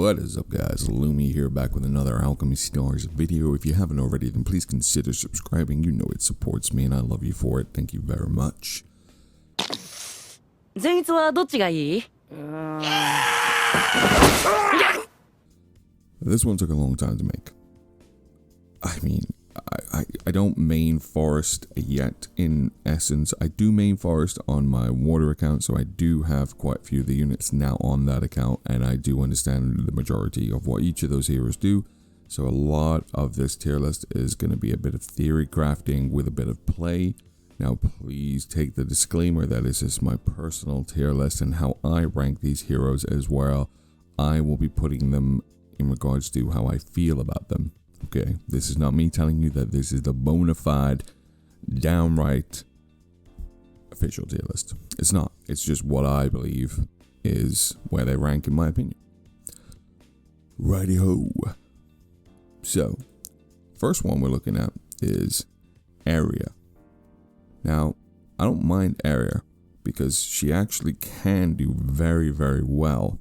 What is up, guys? Lumi here, back with another Alchemy Stars video. If you haven't already, then please consider subscribing. You know it supports me and I love you for it. Thank you very much. This one took a long time to make. I mean, I don't main forest yet in essence. I do main forest on my water account, so I do have quite a few of the units now on that account, and I do understand the majority of what each of those heroes do. So a lot of this tier list is going to be a bit of theory crafting with a bit of play. Now please take the disclaimer that this is my personal tier list and how I rank these heroes as well. I will be putting them in regards to how I feel about them. Okay, this is not me telling you that this is the bona fide, downright official tier list. It's not. It's just what I believe is where they rank in my opinion. Righty-ho. So, first one we're looking at is Aria. Now, I don't mind Aria because she actually can do very, very well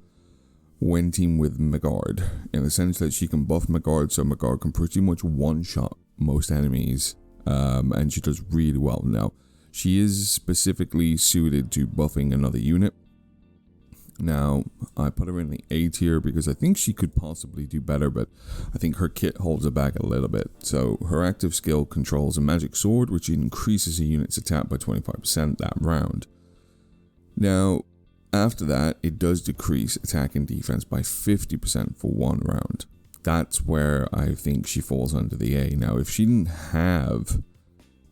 when teamed with Megard, in the sense that she can buff Megard, so Megard can pretty much one-shot most enemies, and she does really well. Now, she is specifically suited to buffing another unit. Now, I put her in the A tier because I think she could possibly do better, but I think her kit holds her back a little bit. So, her active skill controls a magic sword, which increases a unit's attack by 25% that round. Now, after that, it does decrease attack and defense by 50% for one round. That's where I think she falls under the A. Now, if she didn't have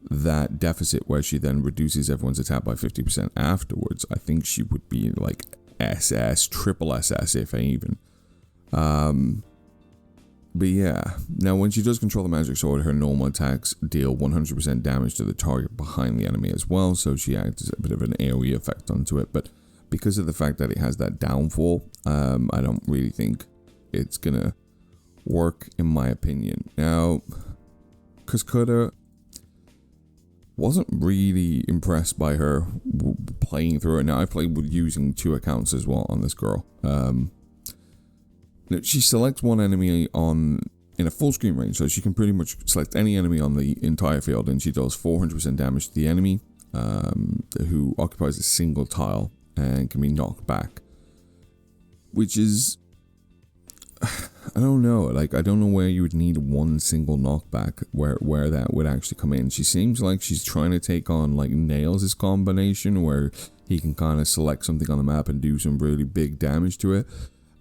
that deficit where she then reduces everyone's attack by 50% afterwards, I think she would be like SS, triple SS if even. But yeah, now when she does control the magic sword, her normal attacks deal 100% damage to the target behind the enemy as well, so she acts as a bit of an AoE effect onto it, but because of the fact that it has that downfall, I don't really think it's gonna work in my opinion. Now, Kuda wasn't really impressed by her playing through it. Now, I played with using 2 accounts as well on this girl. She selects one enemy in a full screen range, so she can pretty much select any enemy on the entire field, and she does 400% damage to the enemy who occupies a single tile and can be knocked back, which is, I don't know, like, I don't know where you would need one single knockback where that would actually come in. She seems like she's trying to take on like Nails' combination, where he can kind of select something on the map and do some really big damage to it,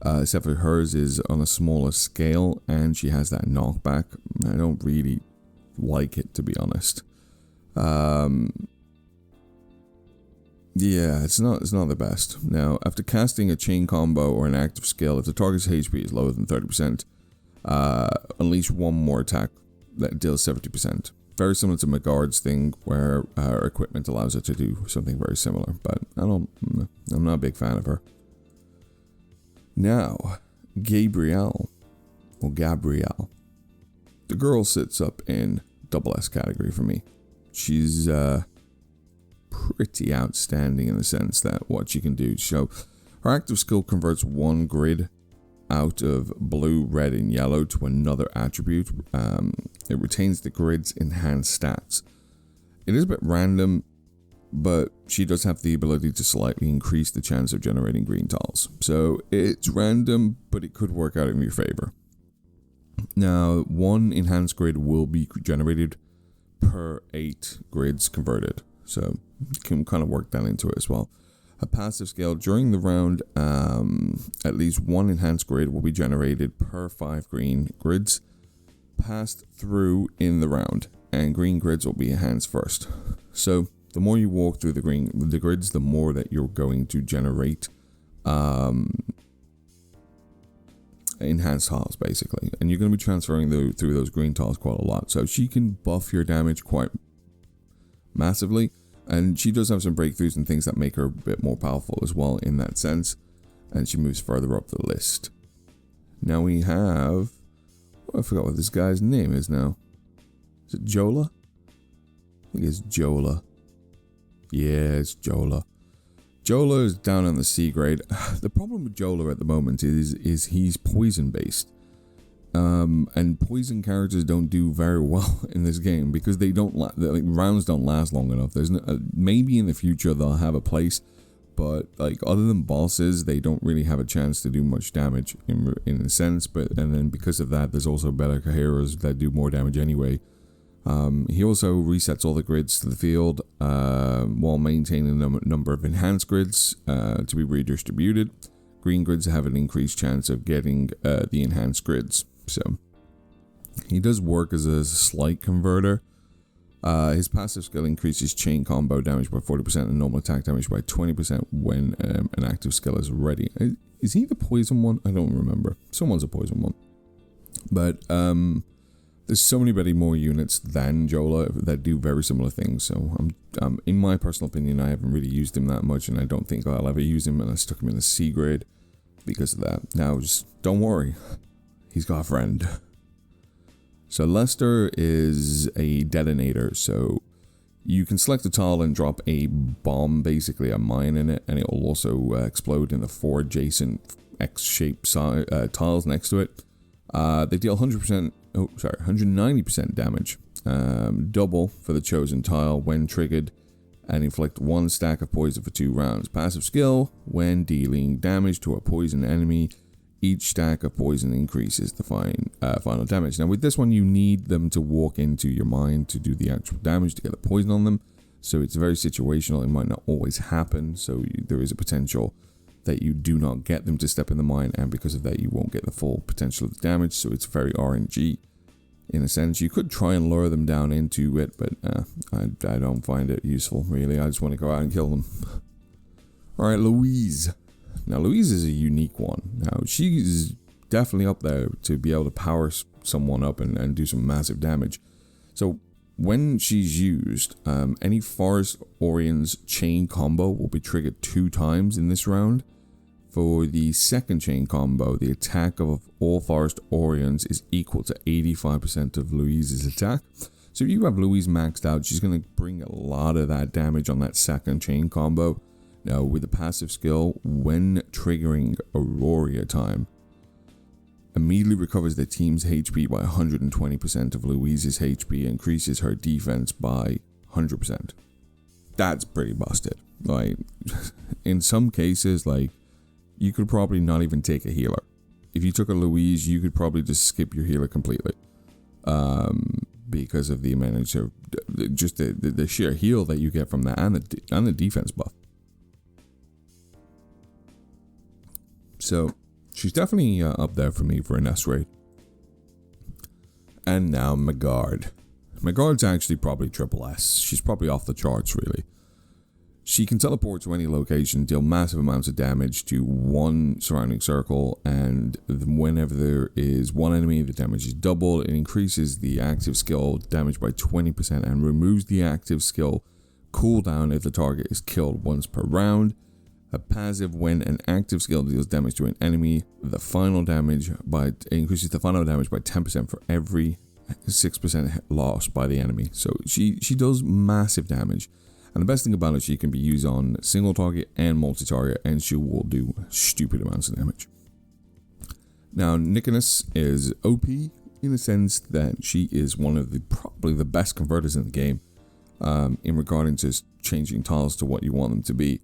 except for hers is on a smaller scale and she has that knockback. I don't really like it, to be honest. Yeah, it's not the best. Now, after casting a chain combo or an active skill, if the target's HP is lower than 30%, unleash one more attack that deals 70%. Very similar to Megard's thing, where her equipment allows her to do something very similar, but I'm not a big fan of her. Now, Gabrielle. The girl sits up in double S category for me. She's pretty outstanding in the sense that what she can do. So her active skill converts one grid out of blue, red, and yellow to another attribute. It retains the grid's enhanced stats. It is a bit random, but she does have the ability to slightly increase the chance of generating green tiles. So it's random, but it could work out in your favor. Now, one enhanced grid will be generated per 8 grids converted. So you can kind of work that into it as well. A passive skill, during the round, at least one enhanced grid will be generated per 5 green grids passed through in the round, and green grids will be enhanced first. So the more you walk through the grids, the more that you're going to generate enhanced tiles, basically, and you're going to be transferring through those green tiles quite a lot. So she can buff your damage quite massively. And she does have some breakthroughs and things that make her a bit more powerful as well in that sense. And she moves further up the list. Now we have... Oh, I forgot what this guy's name is now. Is it Joella? I think it's Joella. Yeah, it's Joella. Joella is down on the C grade. The problem with Joella at the moment is he's poison based. And poison characters don't do very well in this game because they don't like rounds don't last long enough. There's maybe in the future they'll have a place, but like other than bosses, they don't really have a chance to do much damage in a sense. And then because of that, there's also better heroes that do more damage anyway. He also resets all the grids to the field while maintaining a number of enhanced grids to be redistributed. Green grids have an increased chance of getting the enhanced grids. So he does work as a slight converter. His passive skill increases chain combo damage by 40% and normal attack damage by 20% when an active skill is ready. Is he the poison one? I don't remember. Someone's a poison one. But there's so many more units than Joella that do very similar things. So in my personal opinion, I haven't really used him that much, and I don't think I'll ever use him, and I stuck him in the C grade because of that. Now, just don't worry. He's got a friend. So Lester is a detonator, so you can select a tile and drop a bomb, basically a mine in it, and it will also explode in the 4 adjacent X-shaped tiles next to it. They deal 190% damage, double for the chosen tile when triggered, and inflict 1 stack of poison for 2 rounds. Passive skill, when dealing damage to a poison enemy, each stack of poison increases the final damage. Now with this one, you need them to walk into your mine to do the actual damage to get the poison on them. So it's very situational. It might not always happen. So there is a potential that you do not get them to step in the mine. And because of that, you won't get the full potential of the damage. So it's very RNG in a sense. You could try and lure them down into it, but I don't find it useful really. I just want to go out and kill them. Alright, Louise. Now, Louise is a unique one. Now, she's definitely up there to be able to power someone up and do some massive damage. So, when she's used, any Forest Aurians chain combo will be triggered 2 times in this round. For the second chain combo, the attack of all Forest Aurians is equal to 85% of Louise's attack. So, if you have Louise maxed out, she's going to bring a lot of that damage on that second chain combo. Now, with the passive skill, when triggering Aurora time, immediately recovers the team's HP by 120% of Louise's HP, increases her defense by 100%. That's pretty busted. Like, in some cases, like, you could probably not even take a healer. If you took a Louise, you could probably just skip your healer completely. Because of the amount of just the sheer heal that you get from that and the defense buff. So, she's definitely up there for me for an S rate. And now Megard. Megard's actually probably triple S. She's probably off the charts, really. She can teleport to any location, deal massive amounts of damage to one surrounding circle, and whenever there is one enemy, the damage is doubled. It increases the active skill damage by 20% and removes the active skill cooldown if the target is killed once per round. A passive, when an active skill deals damage to an enemy, increases the final damage by 10% for every 6% lost by the enemy. So she does massive damage. And the best thing about it, she can be used on single target and multi-target, and she will do stupid amounts of damage. Now, Nicholas is OP in the sense that she is one of probably the best converters in the game in regarding to changing tiles to what you want them to be.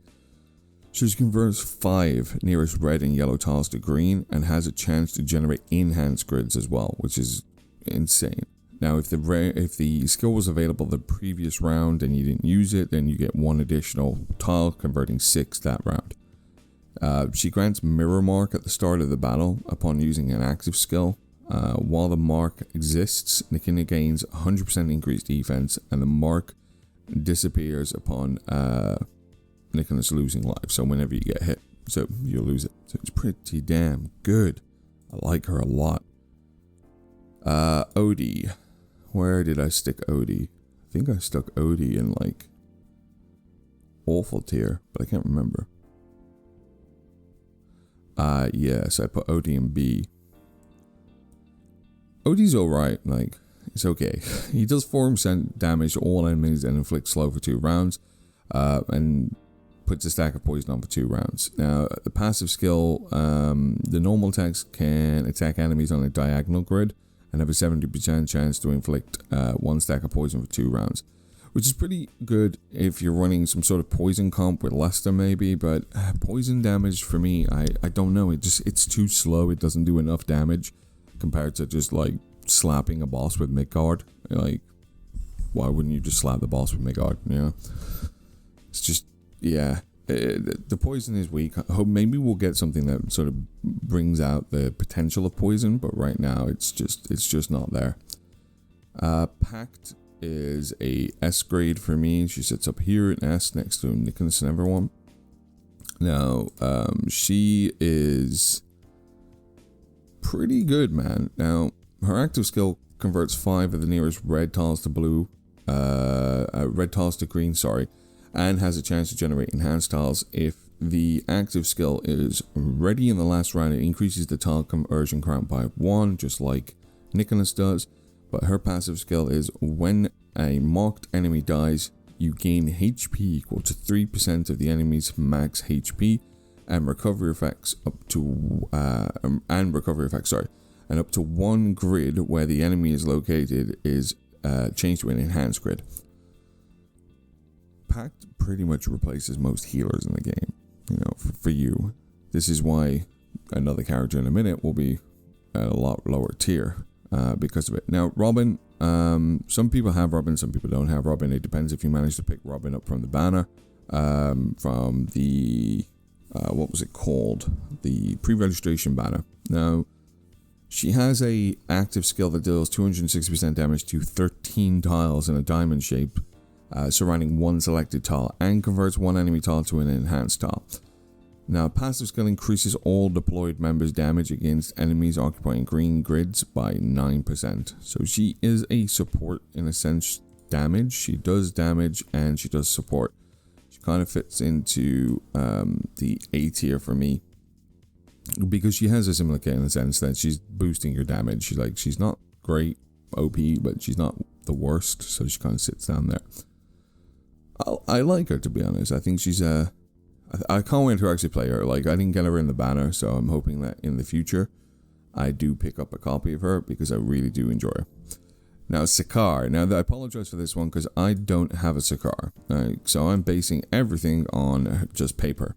She converts 5 nearest red and yellow tiles to green and has a chance to generate enhanced grids as well, which is insane. Now, if the skill was available the previous round and you didn't use it, then you get 1 additional tile, converting 6 that round. She grants Mirror Mark at the start of the battle upon using an active skill. While the mark exists, Nikina gains 100% increased defense, and the mark disappears upon Nicholas losing life. So whenever you get hit, so you'll lose it. So it's pretty damn good. I like her a lot. Odie. Where did I stick Odie? I think I stuck Odie in like awful tier, but I can't remember. Yes, I put Odie in B. Odie's alright, like, it's okay. He does 4% damage to all enemies and inflicts slow for 2 rounds. And puts a stack of poison on for 2 rounds. Now, the passive skill, the normal attacks can attack enemies on a diagonal grid and have a 70% chance to inflict 1 stack of poison for 2 rounds. Which is pretty good if you're running some sort of poison comp with Lester maybe, but poison damage for me, I don't know, it's too slow, it doesn't do enough damage compared to just like slapping a boss with Midgard. Like, why wouldn't you just slap the boss with Midgard, you know? It's just, yeah, the poison is weak. I hope maybe we'll get something that sort of brings out the potential of poison, but right now it's just not there. Pact is a S grade for me. She sits up here in S next to Nicholas and everyone. Now, she is pretty good, man. Now, her active skill converts 5 of the nearest red tiles to blue, red tiles to green, sorry, and has a chance to generate enhanced tiles. If the active skill is ready in the last round, it increases the tile conversion count by 1, just like Nicholas does. But her passive skill is when a mocked enemy dies, you gain HP equal to 3% of the enemy's max HP, and recovery effects up to and up to 1 grid where the enemy is located is changed to an enhanced grid. Pact pretty much replaces most healers in the game. You know, for you, this is why another character in a minute will be a lot lower tier. Because of it. Now, Robin, some people have Robin, some people don't have Robin. It depends if you manage to pick Robin up from the banner, from the, what was it called? The pre-registration banner. Now, she has a active skill that deals 260% damage to 13 tiles in a diamond shape, surrounding 1 selected tile, and converts 1 enemy tile to an enhanced tile. Now, passive skill increases all deployed members' damage against enemies occupying green grids by 9%. So she is a support in a sense. Damage. She does damage and she does support. She kind of fits into the A tier for me because she has a similar kit in the sense that she's boosting your damage. She's not great OP, but she's not the worst. So she kind of sits down there. I like her, to be honest. I think she's a. I can't wait to actually play her. Like, I didn't get her in the banner, so I'm hoping that in the future I do pick up a copy of her because I really do enjoy her. Now, Sakaar. Now, I apologize for this one because I don't have a Sakaar. So I'm basing everything on just paper.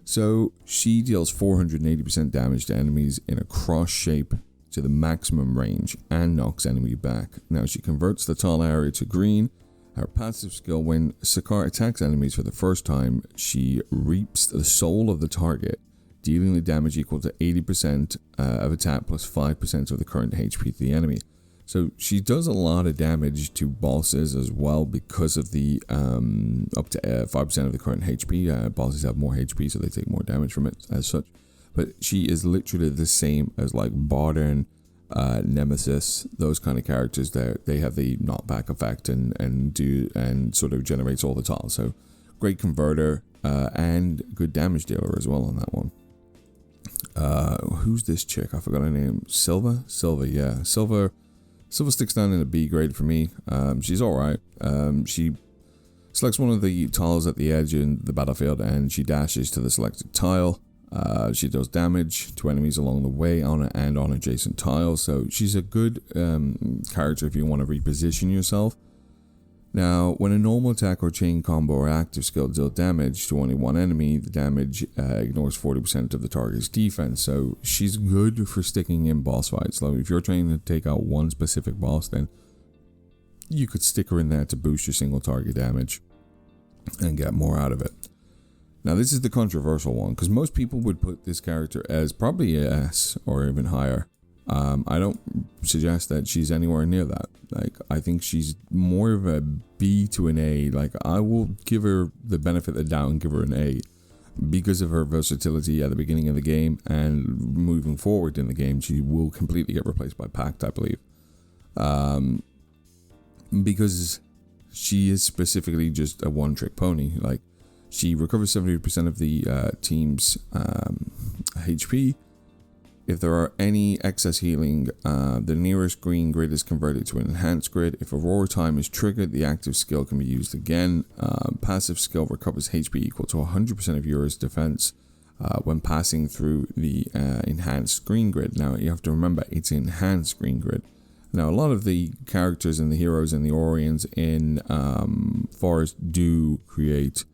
So she deals 480% damage to enemies in a cross shape to the maximum range and knocks enemy back. Now, she converts the tile area to green. Her passive skill, when Sakaar attacks enemies for the first time, she reaps the soul of the target, dealing the damage equal to 80% of attack plus 5% of the current HP to the enemy. So she does a lot of damage to bosses as well because of the up to 5% of the current HP. Bosses have more HP, so they take more damage from it as such. But she is literally the same as like Barden, Nemesis, those kind of characters. They have the knockback effect and sort of generates all the tiles. So great converter and good damage dealer as well on that one. Who's this chick? I forgot her name. Silva, yeah. Silva sticks down in a B grade for me. She's alright. She selects one of the tiles at the edge in the battlefield and she dashes to the selected tile. She does damage to enemies along the way on and on adjacent tiles, so she's a good character if you want to reposition yourself. Now, when a normal attack or chain combo or active skill deal damage to only one enemy, the damage ignores 40% of the target's defense, so she's good for sticking in boss fights. Like if you're trying to take out one specific boss, then you could stick her in there to boost your single target damage and get more out of it. Now, this is the controversial one, because most people would put this character as probably a S or even higher. I don't suggest that she's anywhere near that. Like, I think she's more of a B to an A. Like, I will give her the benefit of the doubt and give her an A because of her versatility at the beginning of the game, and moving forward in the game, she will completely get replaced by Pact, I believe. Because she is specifically just a one-trick pony. Like, she recovers 70% of the team's HP. If there are any excess healing, the nearest green grid is converted to an enhanced grid. If Aurora time is triggered, the active skill can be used again. Passive skill recovers HP equal to 100% of yours defense when passing through the enhanced green grid. Now, you have to remember, it's enhanced green grid. Now, a lot of the characters and the heroes and the Aurorians in Forest do create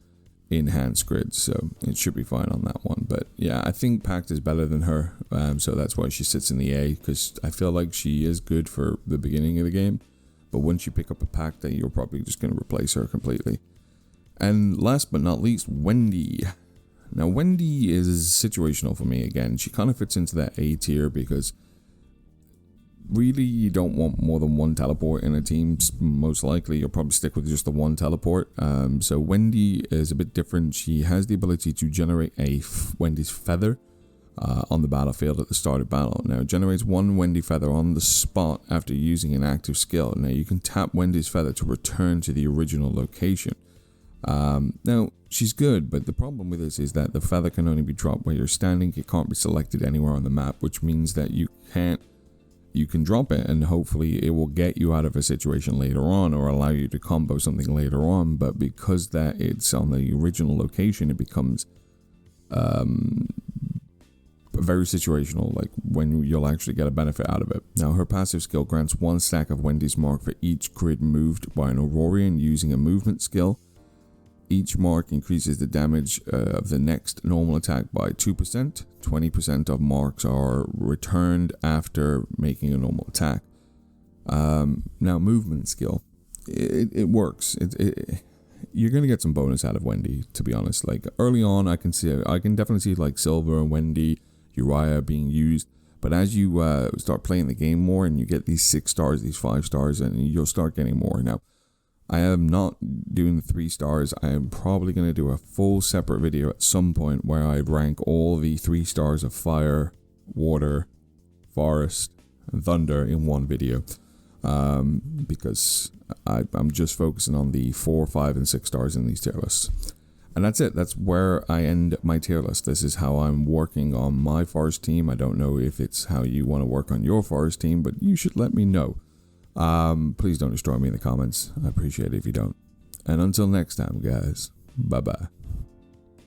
enhanced grids, so it should be fine on that one. But yeah, I think Pact is better than her, so that's why she sits in the A, because I feel like she is good for the beginning of the game, but once you pick up a Pact, then you're probably just going to replace her completely. And last but not least, Wendy. Now, Wendy is situational for me again. She kind of fits into that A tier because really, you don't want more than one teleport in a team. Most likely, you'll probably stick with just the one teleport. So Wendy is a bit different. She has the ability to generate a Wendy's feather on the battlefield at the start of battle. Now, it generates one Wendy feather on the spot after using an active skill. Now, you can tap Wendy's feather to return to the original location. Now, she's good, but the problem with this is that the feather can only be dropped where you're standing. It can't be selected anywhere on the map, which means that you can drop it and hopefully it will get you out of a situation later on or allow you to combo something later on, but because that it's on the original location, it becomes very situational, like when you'll actually get a benefit out of it. Now, her passive skill grants one stack of Wendy's mark for each grid moved by an Aurorian using a movement skill. Each mark increases the damage of the next normal attack by 2%. 20% of marks are returned after making a normal attack. Now, movement skill. It works. You're going to get some bonus out of Wendy, to be honest. Like, early on, I can definitely see, like, Silver, Wendy, Uriah being used. But as you start playing the game more and you get these 6 stars, these 5 stars, and you'll start getting more. Now, I am not doing the 3 stars. I am probably going to do a full separate video at some point where I rank all the 3 stars of fire, water, forest, and thunder in one video. Because I'm just focusing on the 4, 5, and 6 stars in these tier lists. And that's it. That's where I end my tier list. This is how I'm working on my forest team. I don't know if it's how you want to work on your forest team, but you should let me know. Please don't destroy me in the comments. I appreciate it if you don't. And until next time, guys, bye-bye.